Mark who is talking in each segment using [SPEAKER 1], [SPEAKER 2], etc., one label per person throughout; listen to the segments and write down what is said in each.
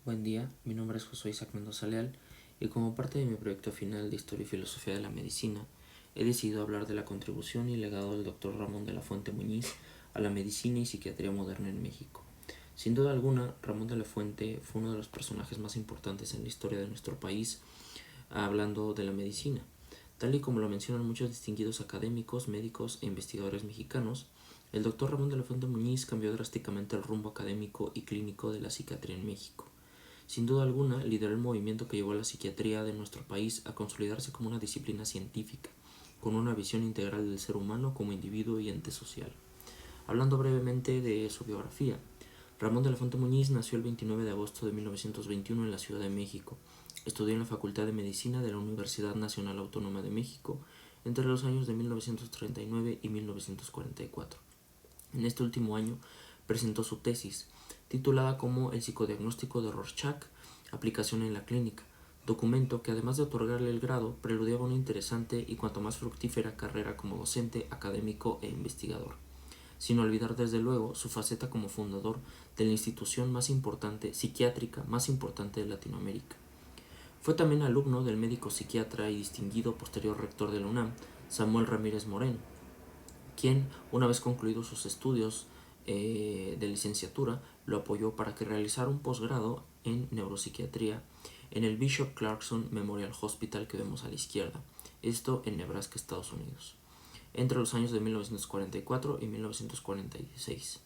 [SPEAKER 1] Buen día, mi nombre es José Isaac Mendoza Leal y como parte de mi proyecto final de Historia y Filosofía de la Medicina, he decidido hablar de la contribución y legado del Dr. Ramón de la Fuente Muñiz a la medicina y psiquiatría moderna en México. Sin duda alguna, Ramón de la Fuente fue uno de los personajes más importantes en la historia de nuestro país, hablando de la medicina. Tal y como lo mencionan muchos distinguidos académicos, médicos e investigadores mexicanos, el Dr. Ramón de la Fuente Muñiz cambió drásticamente el rumbo académico y clínico de la psiquiatría en México. Sin duda alguna, lideró el movimiento que llevó a la psiquiatría de nuestro país a consolidarse como una disciplina científica, con una visión integral del ser humano como individuo y ente social. Hablando brevemente de su biografía, Ramón de la Fuente Muñiz nació el 29 de agosto de 1921 en la Ciudad de México. Estudió en la Facultad de Medicina de la Universidad Nacional Autónoma de México entre los años de 1939 y 1944. En este último año presentó su tesis, titulada como El psicodiagnóstico de Rorschach, aplicación en la clínica, documento que además de otorgarle el grado, preludiaba una interesante y cuanto más fructífera carrera como docente, académico e investigador, sin olvidar desde luego su faceta como fundador de la institución más importante, psiquiátrica más importante de Latinoamérica. Fue también alumno del médico psiquiatra y distinguido posterior rector de la UNAM, Samuel Ramírez Moreno, quien, una vez concluidos sus estudios de licenciatura, lo apoyó para que realizara un posgrado en neuropsiquiatría en el Bishop Clarkson Memorial Hospital que vemos a la izquierda, esto en Nebraska, Estados Unidos, entre los años de 1944 y 1946.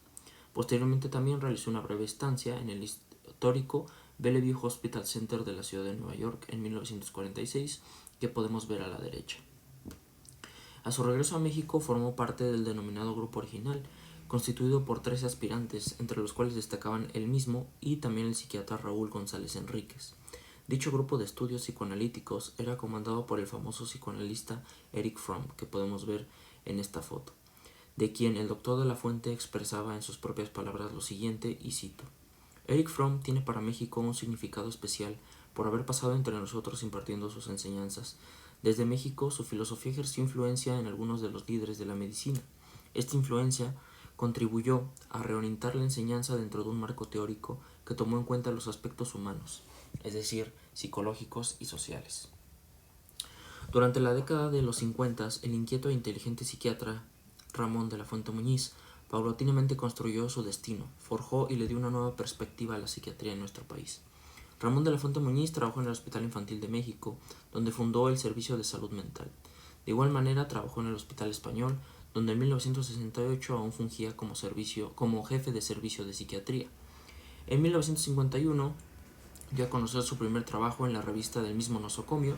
[SPEAKER 1] Posteriormente también realizó una breve estancia en el histórico Bellevue Hospital Center de la ciudad de Nueva York en 1946, que podemos ver a la derecha. A su regreso a México formó parte del denominado Grupo Original, constituido por 13 aspirantes, entre los cuales destacaban él mismo y también el psiquiatra Raúl González Enríquez. Dicho grupo de estudios psicoanalíticos era comandado por el famoso psicoanalista Erich Fromm, que podemos ver en esta foto, de quien el doctor de la Fuente expresaba en sus propias palabras lo siguiente, y cito: Erich Fromm tiene para México un significado especial por haber pasado entre nosotros impartiendo sus enseñanzas. Desde México, su filosofía ejerció influencia en algunos de los líderes de la medicina. Esta influencia contribuyó a reorientar la enseñanza dentro de un marco teórico que tomó en cuenta los aspectos humanos, es decir, psicológicos y sociales. Durante la década de los 50, el inquieto e inteligente psiquiatra Ramón de la Fuente Muñiz paulatinamente construyó su destino, forjó y le dio una nueva perspectiva a la psiquiatría en nuestro país. Ramón de la Fuente Muñiz trabajó en el Hospital Infantil de México, donde fundó el Servicio de Salud Mental. De igual manera, trabajó en el Hospital Español, donde en 1968 aún fungía como jefe de servicio de psiquiatría. En 1951 dio a conocer su primer trabajo en la revista del mismo nosocomio.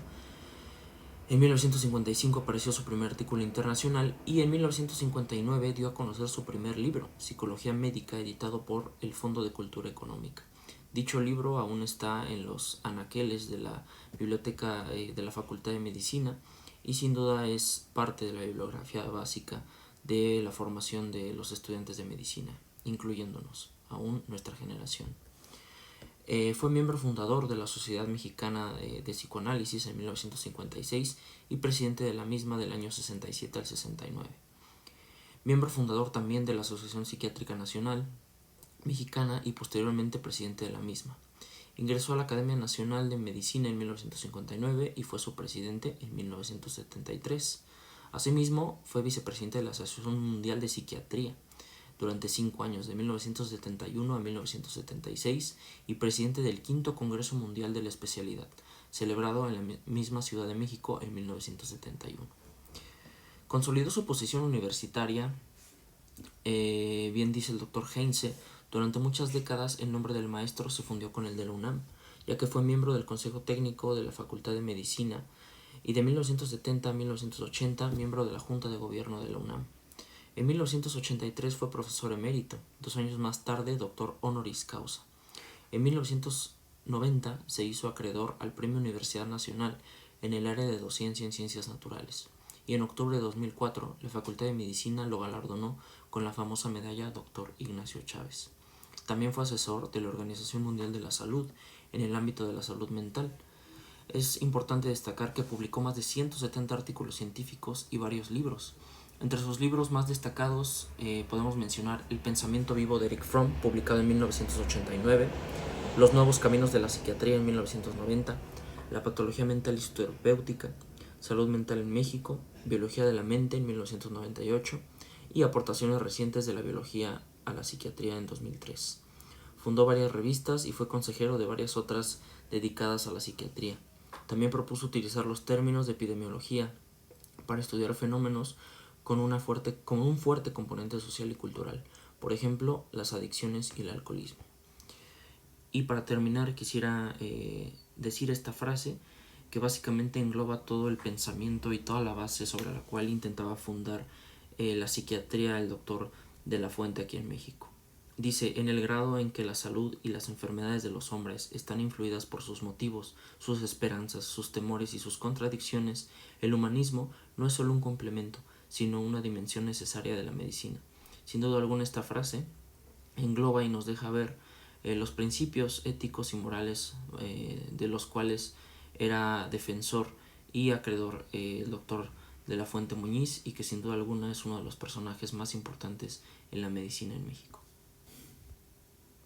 [SPEAKER 1] En 1955 apareció su primer artículo internacional y en 1959 dio a conocer su primer libro, Psicología Médica, editado por el Fondo de Cultura Económica. Dicho libro aún está en los anaqueles de la biblioteca de la Facultad de Medicina y sin duda es parte de la bibliografía básica de la formación de los estudiantes de medicina, incluyéndonos, aún nuestra generación. Fue miembro fundador de la Sociedad Mexicana de Psicoanálisis en 1956 y presidente de la misma del año 67 al 69. Miembro fundador también de la Asociación Psiquiátrica Nacional Mexicana y posteriormente presidente de la misma. Ingresó a la Academia Nacional de Medicina en 1959 y fue su presidente en 1973. Asimismo, fue vicepresidente de la Asociación Mundial de Psiquiatría durante 5 años, de 1971 a 1976, y presidente del Quinto Congreso Mundial de la Especialidad, celebrado en la misma Ciudad de México en 1971. Consolidó su posición universitaria, bien dice el doctor Heinze, durante muchas décadas el nombre del maestro se fundió con el de la UNAM, ya que fue miembro del Consejo Técnico de la Facultad de Medicina y de 1970 a 1980 miembro de la Junta de Gobierno de la UNAM. En 1983 fue profesor emérito, 2 años más tarde doctor honoris causa. En 1990 se hizo acreedor al Premio Universidad Nacional en el área de docencia en ciencias naturales, y en octubre de 2004 la Facultad de Medicina lo galardonó con la famosa medalla Dr. Ignacio Chávez. También fue asesor de la Organización Mundial de la Salud en el ámbito de la salud mental. Es importante destacar que publicó más de 170 artículos científicos y varios libros. Entre sus libros más destacados podemos mencionar El pensamiento vivo de Erich Fromm, publicado en 1989, Los nuevos caminos de la psiquiatría en 1990, la patología mental y su terapéutica, salud mental en México, biología de la mente en 1998 y aportaciones recientes de la biología a la psiquiatría en 2003. Fundó varias revistas y fue consejero de varias otras dedicadas a la psiquiatría. También propuso utilizar los términos de epidemiología para estudiar fenómenos con un fuerte componente social y cultural, por ejemplo, las adicciones y el alcoholismo. Y para terminar quisiera decir esta frase que básicamente engloba todo el pensamiento y toda la base sobre la cual intentaba fundar la psiquiatría el doctor de la Fuente aquí en México. Dice: en el grado en que la salud y las enfermedades de los hombres están influidas por sus motivos, sus esperanzas, sus temores y sus contradicciones, el humanismo no es solo un complemento, sino una dimensión necesaria de la medicina. Sin duda alguna, esta frase engloba y nos deja ver los principios éticos y morales de los cuales era defensor y acreedor el doctor de la Fuente Muñiz, y que sin duda alguna es uno de los personajes más importantes en la medicina en México.